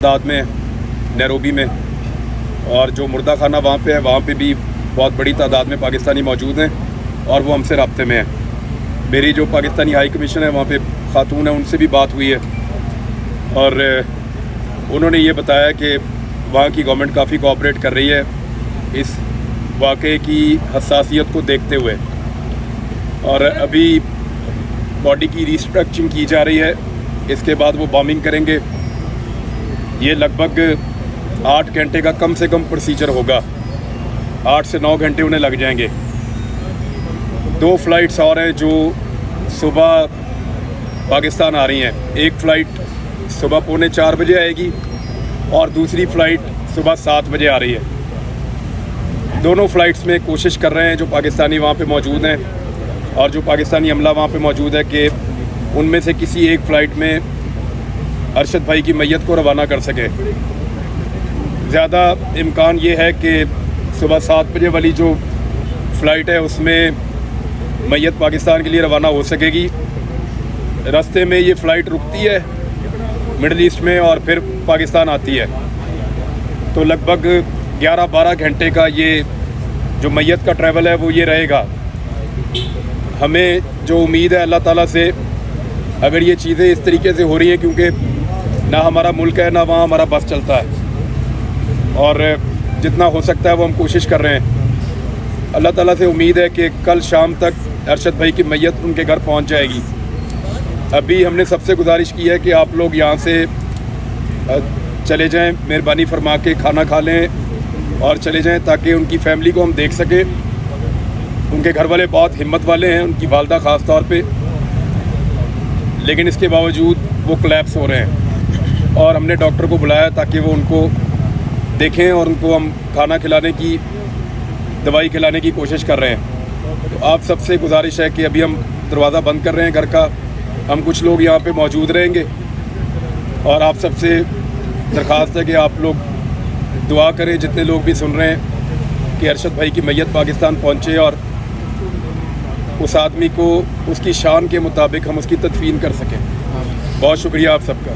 اسداد میں نیروبی میں، اور جو مردہ خانہ وہاں پہ ہے وہاں پہ بھی بہت بڑی تعداد میں پاکستانی موجود ہیں اور وہ ہم سے رابطے میں ہیں۔ میری جو پاکستانی ہائی کمیشن ہے وہاں پہ خاتون ہیں، ان سے بھی بات ہوئی ہے اور انہوں نے یہ بتایا کہ وہاں کی گورنمنٹ کافی کوآپریٹ کر رہی ہے اس واقعے کی حساسیت کو دیکھتے ہوئے، اور ابھی باڈی کی ریسٹرکچرنگ کی جا رہی ہے، اس کے بعد وہ بامبنگ کریں گے۔ یہ لگ بھگ 8 گھنٹے کا کم سے کم پروسیجر ہوگا، 8 سے 9 گھنٹے انہیں لگ جائیں گے۔ 2 فلائٹس اور ہیں جو صبح پاکستان آ رہی ہیں، ایک فلائٹ صبح 3:45 بجے آئے گی اور دوسری فلائٹ صبح 7 بجے آ رہی ہے۔ دونوں فلائٹس میں کوشش کر رہے ہیں جو پاکستانی وہاں پہ موجود ہیں اور جو پاکستانی عملہ وہاں پہ موجود ہے کہ ان میں سے کسی ایک فلائٹ میں ارشد بھائی کی میت کو روانہ کر سکیں۔ زیادہ امکان یہ ہے کہ صبح 7 بجے والی جو فلائٹ ہے اس میں میت پاکستان کے لیے روانہ ہو سکے گی۔ راستے میں یہ فلائٹ رکتی ہے مڈل ایسٹ میں اور پھر پاکستان آتی ہے، تو لگ بھگ 11-12 گھنٹے کا یہ جو میت کا ٹریول ہے وہ یہ رہے گا۔ ہمیں جو امید ہے اللہ تعالیٰ سے، اگر یہ چیزیں اس طریقے سے ہو رہی ہیں، کیونکہ نہ ہمارا ملک ہے نہ وہاں ہمارا بس چلتا ہے، اور جتنا ہو سکتا ہے وہ ہم کوشش کر رہے ہیں۔ اللہ تعالیٰ سے امید ہے کہ کل شام تک ارشد بھائی کی میت ان کے گھر پہنچ جائے گی۔ ابھی ہم نے سب سے گزارش کی ہے کہ آپ لوگ یہاں سے چلے جائیں، مہربانی فرما کے کھانا کھا لیں اور چلے جائیں تاکہ ان کی فیملی کو ہم دیکھ سکیں۔ ان کے گھر والے بہت ہمت والے ہیں، ان کی والدہ خاص طور پہ، لیکن اس کے باوجود وہ کولیپس ہو رہے ہیں، اور ہم نے ڈاکٹر کو بلایا تاکہ وہ ان کو دیکھیں اور ان کو ہم کھانا کھلانے کی، دوائی کھلانے کی کوشش کر رہے ہیں۔ تو آپ سب سے گزارش ہے کہ ابھی ہم دروازہ بند کر رہے ہیں گھر کا، ہم کچھ لوگ یہاں پہ موجود رہیں گے، اور آپ سب سے درخواست ہے کہ آپ لوگ دعا کریں، جتنے لوگ بھی سن رہے ہیں، کہ ارشد بھائی کی میت پاکستان پہنچے اور اس آدمی کو اس کی شان کے مطابق ہم اس کی تدفین کر سکیں۔ بہت شکریہ آپ سب کا۔